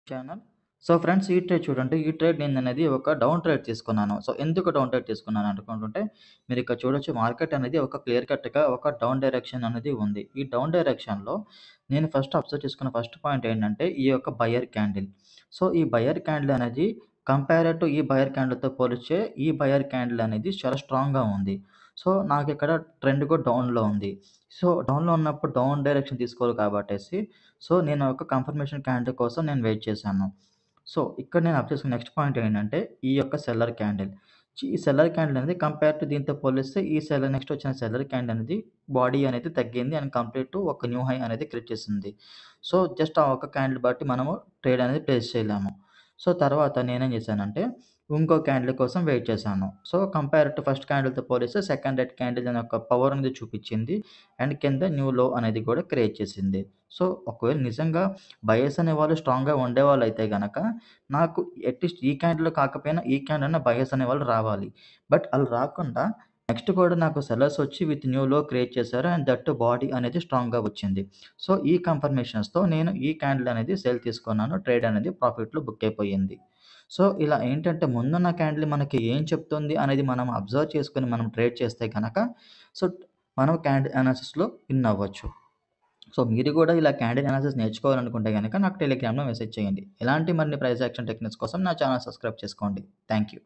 Channel. So, friends ఈ trade చూడండి. ఈ ట్రేడ్ నేననేది ఒక డౌన్ ట్రేడ్ తీసుకున్నాను. సో, ఎందుకు డౌన్ ట్రేడ్ తీసుకున్నాను అనుకుంటుంటే, మీరిక్కడ చూడొచ్చు మార్కెట్ అనేది ఒక క్లియర్ కట్‌గా ఒక డౌన్ డైరెక్షన్ అనేది ఉంది. ఈ డౌన్ డైరెక్షన్‌లో నేను ఫస్ట్ అబ్జర్వ్ చేసుకున్న ఫస్ట్ పాయింట్ ఏంటంటే, ఈ యొక్క బయర్ క్యాండిల్. సో, ఈ బయర్ క్యాండిల్ అనేది కంపేర్డ్ టు ఈ బయర్ క్యాండిల్‌తో పోలిస్తే ఈ బయర్ క్యాండిల్ అనేది చాలా స్ట్రాంగ్‌గా ఉంది. సో, నాకిక్కడ ట్రెండ్ కూడా డౌన్‌లో ఉంది. సో, డౌన్‌లో ఉన్నప్పుడు డౌన్ డైరెక్షన్ తీసుకోవాలి కాబట్టేసి సో, నేను ఒక కన్ఫర్మేషన్ క్యాండిల్ కోసం నేను వెయిట్ చేశాను. సో, ఇక్కడ నేను అబ్జర్వ్ చేసుకున్న నెక్స్ట్ పాయింట్ ఏంటంటే, ఈ యొక్క సెల్లర్ క్యాండిల్. ఈ సెల్లర్ క్యాండిల్ అనేది కంపేర్ టు దీంతో పోలిస్తే ఈ నెక్స్ట్ వచ్చిన సెల్లర్ క్యాండిల్ అనేది బాడీ అనేది తగ్గింది అండ్ కంప్లీట్ ఒక న్యూ హై అనేది క్రియేట్ చేసింది. సో, జస్ట్ ఆ ఒక్క క్యాండిల్ బట్టి మనము ట్రేడ్ అనేది ప్లేస్ చేయలేము. సో, తర్వాత నేనేం చేశానంటే, ఇంకో క్యాండిల్ కోసం వెయిట్ చేశాను. సో, కంపేర్ టు ఫస్ట్ క్యాండిల్‌తో పోలిస్తే సెకండ్ రెడ్ క్యాండిల్ దాని యొక్క పవర్ అనేది చూపించింది. అండ్ కింద న్యూ లో అనేది కూడా క్రియేట్ చేసింది. సో, ఒకవేళ నిజంగా బయర్స్ అనేవాళ్ళు స్ట్రాంగ్‌గా ఉండేవాళ్ళైతే గనక, నాకు అట్‌లీస్ట్ ఈ క్యాండిల్‌లో కాకపోయినా ఈ క్యాండిల్ అన్నా బయర్స్ అనేవాళ్ళు రావాలి. బట్ ఆళ్ళు రాకుండా నెక్స్ట్ కూడా నాకు సెల్లర్స్ వచ్చి విత్ న్యూ లో క్రియేట్ చేశారు. అండ్ దట్ బాడీ అనేది స్ట్రాంగ్‌గా వచ్చింది. సో, ఈ కన్ఫర్మేషన్స్‌తో నేను ఈ క్యాండిల్ అనేది సేల్ తీసుకున్నాను. ట్రేడ్ అనేది ప్రాఫిట్‌లో బుక్ అయిపోయింది. సో, ఇలా ఏంటంటే ముందున్న క్యాండిల్ మనకి ఏం చెప్తుంది అనేది మనం అబ్జర్వ్ చేసుకొని మనం ట్రేడ్ చేస్తే గనక సో, మనం క్యాండిల్ అనాలిసిస్‌లో విన్ అవ్వచ్చు. సో, మీరు కూడా ఇలా క్యాండిల్ అనాలిసిస్ నేర్చుకోవాలనుకుంటే గనక నాకు టెలిగ్రామ్‌లో మెసేజ్ చేయండి. ఇలాంటి మరిన్ని ప్రైస్ యాక్షన్ టెక్నిక్స్ కోసం నా ఛానెల్ సబ్స్క్రైబ్ చేసుకోండి. Thank you.